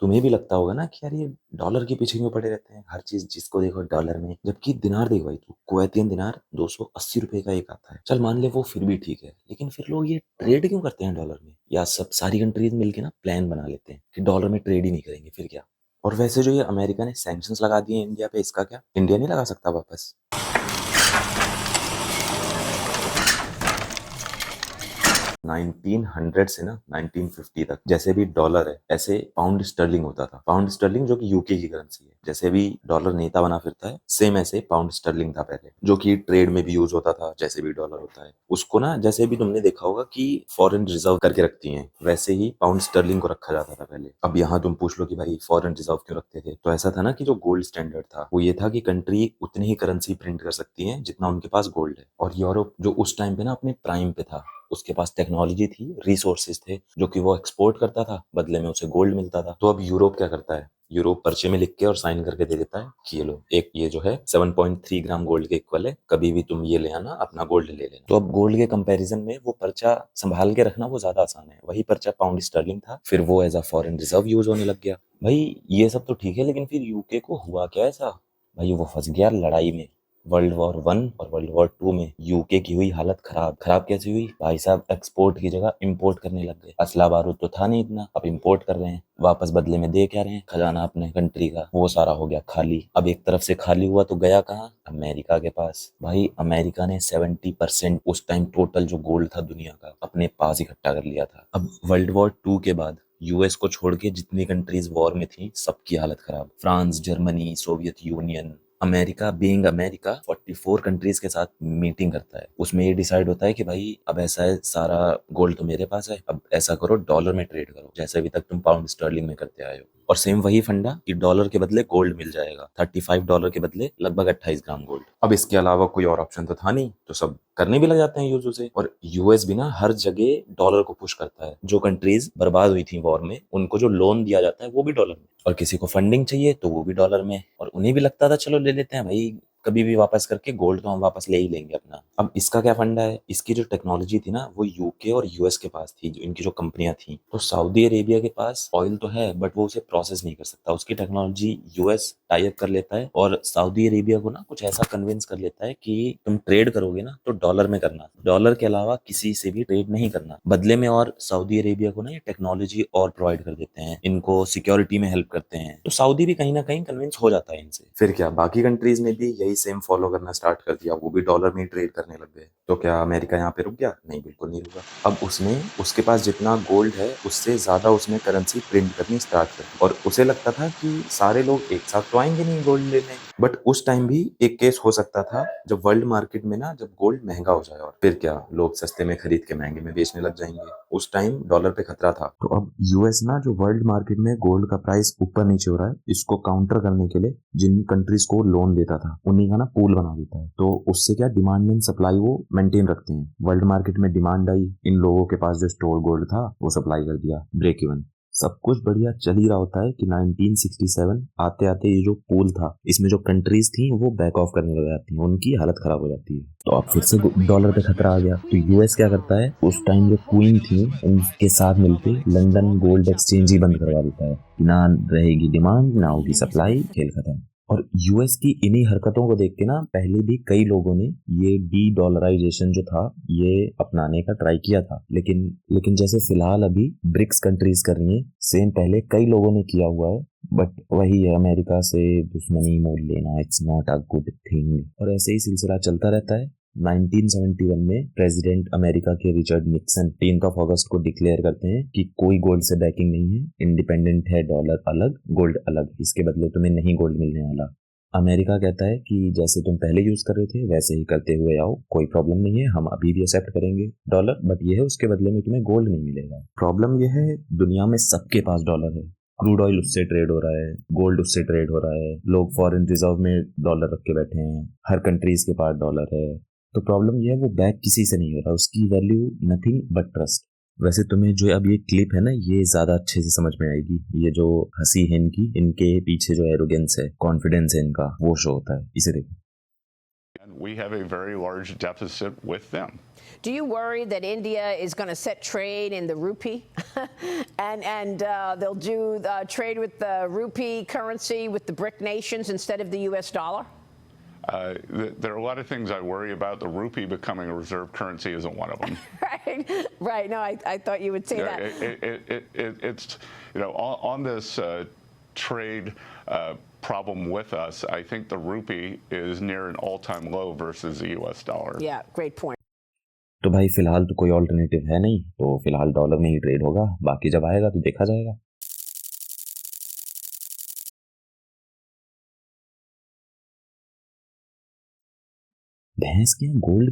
तुम्हें भी लगता होगा ना कि यार ये डॉलर के पीछे क्यों पड़े रहते हैं, हर चीज जिसको देखो डॉलर में। जबकि दिनार देख भाई तू, कुवैतियन दिनार 280 रुपए का एक आता है। चल मान ले वो फिर भी ठीक है, लेकिन फिर लोग ये ट्रेड क्यों करते हैं डॉलर में? या सब सारी कंट्रीज मिलके ना प्लान बना लेते हैं कि डॉलर में ट्रेड ही नहीं करेंगे, फिर क्या? और वैसे जो ये अमेरिका ने सैंक्शंस लगा दिए इंडिया पे, इसका क्या? इंडिया नहीं लगा सकता वापस? 1900 से ना 1950 तक जैसे भी डॉलर है, ऐसे पाउंड स्टर्लिंग होता था। पाउंड स्टर्लिंग जो कि यूके की करेंसी है। जैसे भी डॉलर नेता बना फिरता है, सेम ऐसे पाउंड स्टर्लिंग था पहले, जो कि ट्रेड में भी यूज होता था जैसे भी डॉलर होता है। उसको ना जैसे भी तुमने देखा होगा कि फॉरेन रिजर्व करके रखती हैं, वैसे ही पाउंड स्टर्लिंग को रखा जाता था पहले। अब यहाँ तुम पूछ लो कि भाई फॉरेन रिजर्व क्यों रखते थे, तो ऐसा था ना कि जो गोल्ड स्टैंडर्ड था वो ये था कि कंट्री उतनी ही करेंसी प्रिंट कर सकती है जितना उनके पास गोल्ड है। और यूरोप जो उस टाइम पे ना अपने प्राइम पे था, उसके पास टेक्नोलॉजी थी, रिसोर्सेज थे, जो कि वो एक्सपोर्ट करता था, बदले में उसे गोल्ड मिलता था। तो अब यूरोप क्या करता है? यूरोप पर्चे में लिख के और साइन करके दे देता है कि ये लो, एक ये जो है 7.3 ग्राम गोल्ड के इक्वल है, कभी भी तुम ये ले आना, अपना गोल्ड ले लेना। तो अब गोल्ड के कंपैरिजन में वो पर्चा संभाल के रखना वो ज्यादा आसान है। वही पर्चा पाउंड स्टर्लिंग था, फिर वो as a foreign reserve use होने लग गया। भाई ये सब तो ठीक है, लेकिन फिर यूके को हुआ क्या ऐसा? भाई वो फंस गया लड़ाई में। वर्ल्ड वॉर 1 और वर्ल्ड वॉर 2 में यूके की हुई हालत खराब। खराब कैसी हुई भाई साहब? एक्सपोर्ट की जगह इंपोर्ट करने लग गए। असला बारूद तो था नहीं इतना, अब इंपोर्ट कर रहे हैं। वापस बदले में दे क्या रहे हैं? खजाना अपने कंट्री का वो सारा हो गया खाली। अब एक तरफ से खाली हुआ तो गया कहाँ? अमेरिका के पास। भाई अमेरिका ने 70% उस टाइम टोटल जो गोल्ड था दुनिया का अपने पास इकट्ठा कर लिया था। अब वर्ल्ड वॉर 2 के बाद यूएस को छोड़ के जितनी कंट्रीज वॉर में थी, सबकी हालत खराब। France, Germany, Soviet union, America being America 44 countries के साथ मीटिंग करता है। उसमें ये डिसाइड होता है कि भाई अब ऐसा है, सारा गोल्ड तो मेरे पास है, अब ऐसा करो डॉलर में ट्रेड करो, जैसे अभी तक तुम पाउंड स्टर्लिंग में करते आए हो। और सेम वही फंडा कि डॉलर के बदले गोल्ड मिल जाएगा, $35 के बदले लगभग 28 ग्राम गोल्ड। अब इसके अलावा कोई और ऑप्शन तो था नहीं, तो सब करने भी लग जाते हैं यूज उसे। और यूएस भी ना हर जगह डॉलर को पुश करता है। जो कंट्रीज बर्बाद हुई थी वॉर में, उनको जो लोन दिया जाता है वो भी डॉलर में, और किसी को फंडिंग चाहिए तो वो भी डॉलर में। और उन्हें भी लगता था चलो ले लेते हैं भाई, कभी भी वापस करके गोल्ड तो हम वापस ले ही लेंगे अपना। अब इसका क्या फंडा है? इसकी जो टेक्नोलॉजी थी ना वो यूके और यूएस के पास थी, जो इनकी जो कंपनियां थी। तो सऊदी अरेबिया के पास ऑयल तो है, बट वो उसे प्रोसेस नहीं कर सकता। उसकी टेक्नोलॉजी यूएस टाई अप कर लेता है और सऊदी अरेबिया को ना कुछ ऐसा कन्विंस कर लेता है कि तुम ट्रेड करोगे ना तो डॉलर में करना, डॉलर के अलावा किसी से भी ट्रेड नहीं करना बदले में। और सऊदी अरेबिया को ना ये टेक्नोलॉजी और प्रोवाइड कर देते हैं, इनको सिक्योरिटी में हेल्प करते हैं। तो सऊदी भी कहीं ना कहीं कन्विंस हो जाता है इनसे। फिर क्या बाकी कंट्रीज ने भी यही सेम फॉलो करना स्टार्ट कर दिया, वो भी डॉलर में ही ट्रेड करने लग गए। तो क्या अमेरिका यहाँ पे रुक गया? नहीं, बिल्कुल नहीं रुका। अब उसने उसके पास जितना गोल्ड है उससे ज्यादा उसने करेंसी प्रिंट करनी स्टार्ट कर दी। और उसे लगता था कि सारे लोग एक साथ तो आएंगे नहीं गोल्ड लेने। बट उस टाइम भी एक केस हो सकता था, जब वर्ल्ड मार्केट में ना जब गोल्ड महंगा हो जाए, और फिर क्या लोग सस्ते में खरीद के महंगे में बेचने लग जाएंगे। उस टाइम डॉलर पे खतरा था। तो अब यूएस ना जो वर्ल्ड मार्केट में गोल्ड का प्राइस ऊपर नीचे हो रहा है, इसको काउंटर करने के लिए जिन कंट्रीज को लोन देता था उन्हीं का ना पूल बना देता है। तो उससे क्या डिमांड एंड सप्लाई वो मेंटेन रखते हैं। वर्ल्ड मार्केट में डिमांड आई, इन लोगों के पास जो स्टोर गोल्ड था वो सप्लाई कर दिया, ब्रेक इवन। सब कुछ बढ़िया चल ही रहा होता है कि 1967 आते आते ये जो पूल था, इसमें जो कंट्रीज थी वो बैक ऑफ करने लग जाती हैं, उनकी हालत खराब हो जाती है। तो अब फिर से डॉलर पे खतरा आ गया। तो यूएस क्या करता है, उस टाइम जो क्वीन थी उनके साथ मिलके लंदन गोल्ड एक्सचेंज ही बंद करवा देता है। ना रहेगी डिमांड, ना होगी सप्लाई, खेल खत्म। और यूएस की इन्हीं हरकतों को देख के ना पहले भी कई लोगों ने ये डी डॉलराइजेशन जो था ये अपनाने का ट्राई किया था, लेकिन जैसे फिलहाल अभी ब्रिक्स कंट्रीज कर रही हैं, सेम पहले कई लोगों ने किया हुआ है। बट वही है, अमेरिका से दुश्मनी मोल लेना, it's not a good thing. और ऐसे ही सिलसिला चलता रहता है। 1971 में प्रेसिडेंट अमेरिका के रिचर्ड निक्सन 3 अगस्त को डिक्लेयर करते हैं कि कोई गोल्ड से बैकिंग नहीं है, इंडिपेंडेंट है, डॉलर अलग गोल्ड अलग, इसके बदले तुम्हें नहीं गोल्ड मिलने वाला। अमेरिका कहता है कि जैसे तुम पहले यूज कर रहे थे वैसे ही करते हुए आओ, कोई प्रॉब्लम नहीं है, हम अभी भी एक्सेप्ट करेंगे डॉलर, बट ये है उसके बदले में तुम्हें गोल्ड नहीं मिलेगा। प्रॉब्लम यह है, दुनिया में सबके पास डॉलर है, क्रूड ऑयल उससे ट्रेड हो रहा है, गोल्ड उससे ट्रेड हो रहा है, लोग फॉरेन रिजर्व में डॉलर रख के बैठे हैं, हर कंट्रीज के पास डॉलर है। तो प्रॉब्लम यह है, वो बैक किसी से नहीं हो रहा, उसकी वैल्यू नथिंग बट ट्रस्ट। वैसे तुम्हें जो अब ये क्लिप है ना, ये ज्यादा अच्छे से समझ में आएगी। ये जो हंसी है इनकी, इनके पीछे जो एरोगेंस है, कॉन्फिडेंस है इनका, वो शो होता है। इसे देखो। And we have a very large deficit with them. Do you worry that India is going to set trade in the rupee and they'll do trade with the rupee currency with the BRIC nations instead of the U.S. dollar? There are a lot of things I worry about. The rupee becoming a reserve currency isn't one of them. Right. No, I thought you would say that. It's, on this trade problem with us, I think the rupee is near an all-time low versus the U.S. dollar. Yeah, great point. तो भाई फिलहाल तो कोई alternative है नहीं, तो फिलहाल dollar में ही ट्रेड होगा, बाकी जब आएगा तो देखा जाएगा। भैंस क्या गोल्ड